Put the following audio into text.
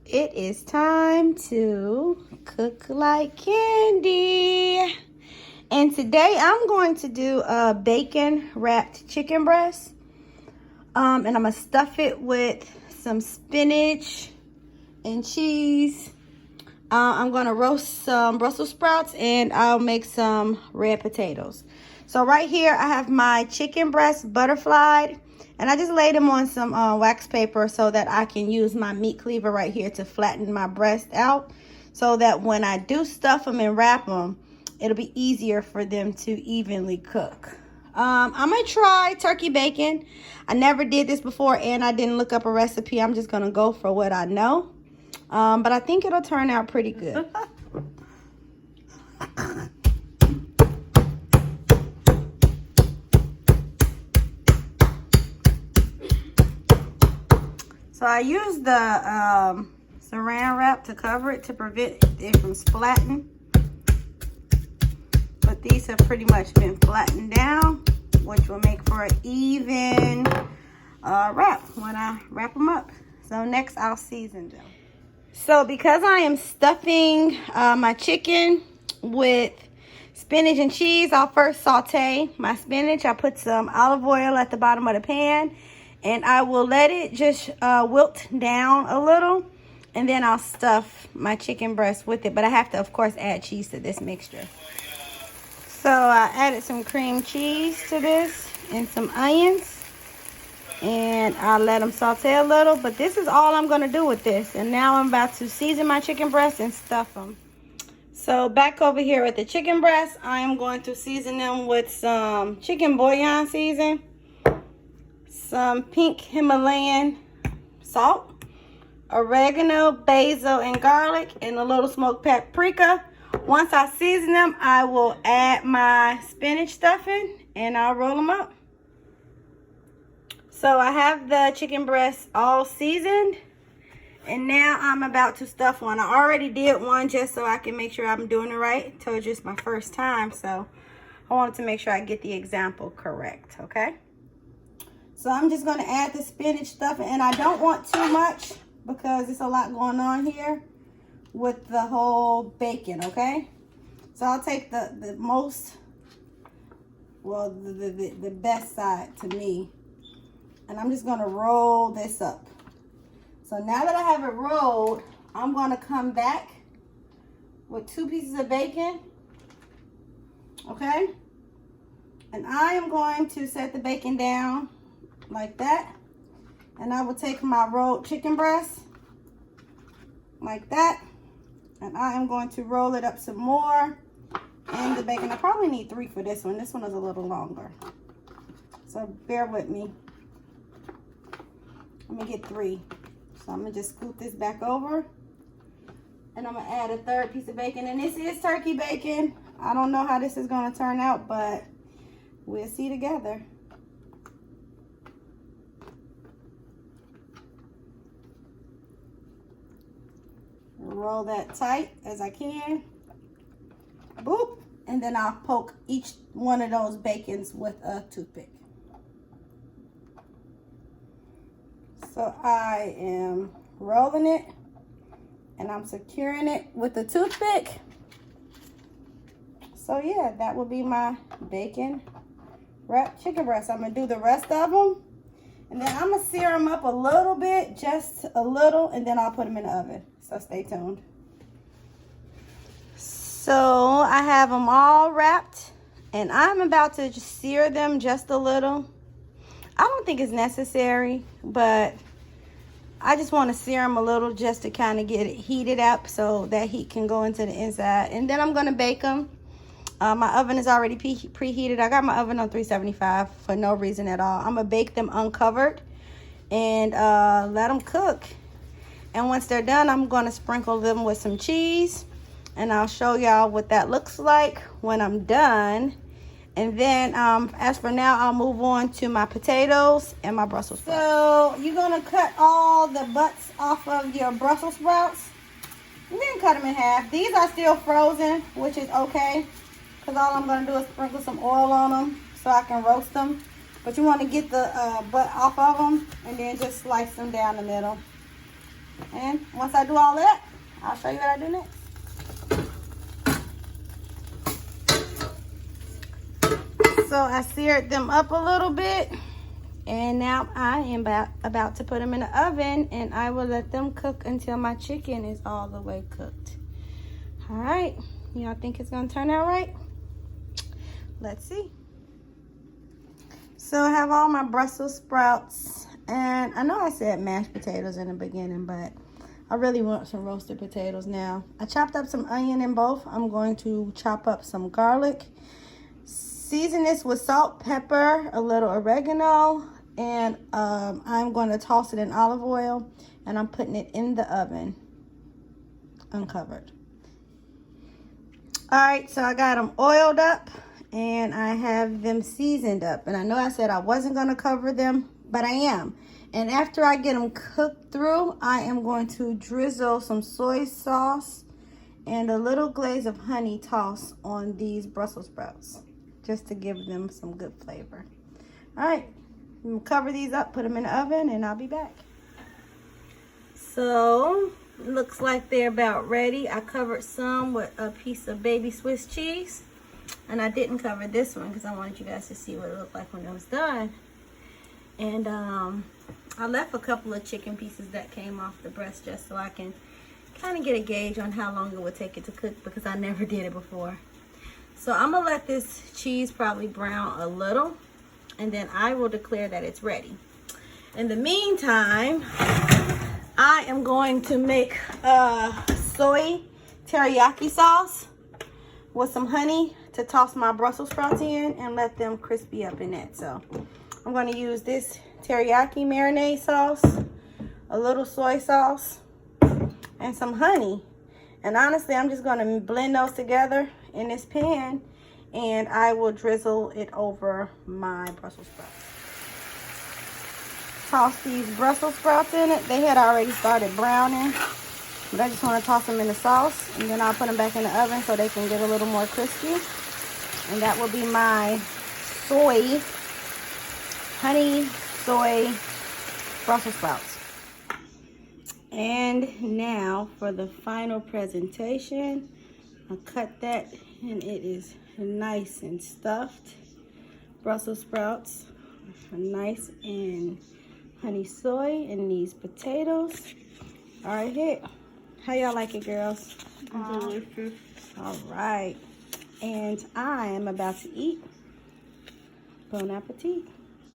It is time to cook like candy. And today I'm going to do a bacon wrapped chicken breast. And I'm gonna stuff it with some spinach and cheese. I'm gonna roast some Brussels sprouts and I'll make some red potatoes. So right here I have my chicken breast butterflied, and I just laid them on some wax paper so that I can use my meat cleaver right here to flatten my breast out, so that when I do stuff them and wrap them, it'll be easier for them to evenly cook. I'm gonna try turkey bacon. I never did this before and I didn't look up a recipe. I'm just gonna go for what I know. But I think it'll turn out pretty good. So I used the saran wrap to cover it to prevent it from splatting. But these have pretty much been flattened down, which will make for an even wrap when I wrap them up. So next I'll season them. So because I am stuffing my chicken with spinach and cheese, I'll first saute my spinach. I put some olive oil at the bottom of the pan, and I will let it just wilt down a little, and then I'll stuff my chicken breast with it. But I have to, of course, add cheese to this mixture. So I added some cream cheese to this and some onions. And I'll let them saute a little, but this is all I'm going to do with this. And now I'm about to season my chicken breast and stuff them. So back over here at the chicken breast, I am going to season them with some chicken bouillon season, some pink Himalayan salt, oregano, basil, and garlic, and a little smoked paprika. Once I season them, I will add my spinach stuffing and I'll roll them up. So I have the chicken breast all seasoned, and now I'm about to stuff one. I already did one just so I can make sure I'm doing it right. I told you it's my first time, so I wanted to make sure I get the example correct, okay? So I'm just going to add the spinach stuffing, and I don't want too much because there's a lot going on here with the whole bacon, okay? So I'll take the most, well, the best side to me. And I'm just going to roll this up. So now that I have it rolled, I'm going to come back with 2 pieces of bacon. Okay? And I am going to set the bacon down like that. And I will take my rolled chicken breast like that. And I am going to roll it up some more in the bacon. I probably need 3 for this one. This one is a little longer. So bear with me. I'm gonna get 3. So I'm gonna just scoop this back over, and I'm gonna add a 3rd piece of bacon. And this is turkey bacon. I don't know how this is gonna turn out, but we'll see together. Roll that tight as I can. Boop. And then I'll poke each one of those bacons with a toothpick. So I am rolling it, and I'm securing it with a toothpick. So yeah, that will be my bacon wrapped chicken breast. I'm going to do the rest of them, and then I'm going to sear them up a little bit, just a little, and then I'll put them in the oven. So stay tuned. So I have them all wrapped, and I'm about to just sear them just a little. I don't think it's necessary, but I just want to sear them a little just to kind of get it heated up so that heat can go into the inside. And then I'm going to bake them. My oven is already preheated. I got my oven on 375 for no reason at all. I'm going to bake them uncovered and let them cook. And once they're done, I'm going to sprinkle them with some cheese. And I'll show y'all what that looks like when I'm done. And then, as for now, I'll move on to my potatoes and my Brussels sprouts. So, you're going to cut all the butts off of your Brussels sprouts. And then cut them in half. These are still frozen, which is okay. Because all I'm going to do is sprinkle some oil on them so I can roast them. But you want to get the butt off of them and then just slice them down the middle. And once I do all that, I'll show you what I do next. So I seared them up a little bit. And now I am about to put them in the oven, and I will let them cook until my chicken is all the way cooked. All right, y'all think it's gonna turn out right? Let's see. So I have all my Brussels sprouts, and I know I said mashed potatoes in the beginning, but I really want some roasted potatoes now. I chopped up some onion in both. I'm going to chop up some garlic. Season this with salt, pepper, a little oregano, and I'm going to toss it in olive oil, and I'm putting it in the oven, uncovered. All right, so I got them oiled up, and I have them seasoned up. And I know I said I wasn't going to cover them, but I am. And after I get them cooked through, I am going to drizzle some soy sauce and a little glaze of honey tossed on these Brussels sprouts, just to give them some good flavor. All right, I'm gonna cover these up, put them in the oven, and I'll be back. So, looks like they're about ready. I covered some with a piece of baby Swiss cheese, and I didn't cover this one because I wanted you guys to see what it looked like when it was done. And I left a couple of chicken pieces that came off the breast just so I can kind of get a gauge on how long it would take it to cook, because I never did it before. So I'm gonna let this cheese probably brown a little, and then I will declare that it's ready. In the meantime, I am going to make soy teriyaki sauce with some honey to toss my Brussels sprouts in and let them crispy up in that. So I'm going to use this teriyaki marinade sauce, a little soy sauce, and some honey. And honestly, I'm just going to blend those together in this pan, and I will drizzle it over my Brussels sprouts. Toss these Brussels sprouts in it. They had already started browning, but I just want to toss them in the sauce, and then I'll put them back in the oven so they can get a little more crispy. And that will be my honey soy Brussels sprouts. And now for the final presentation, I'll cut that, and it is nice and stuffed. Brussels sprouts are nice and honey soy, and these potatoes are here. How y'all like it, girls? Delicious. All right, and I am about to eat. Bon appetit.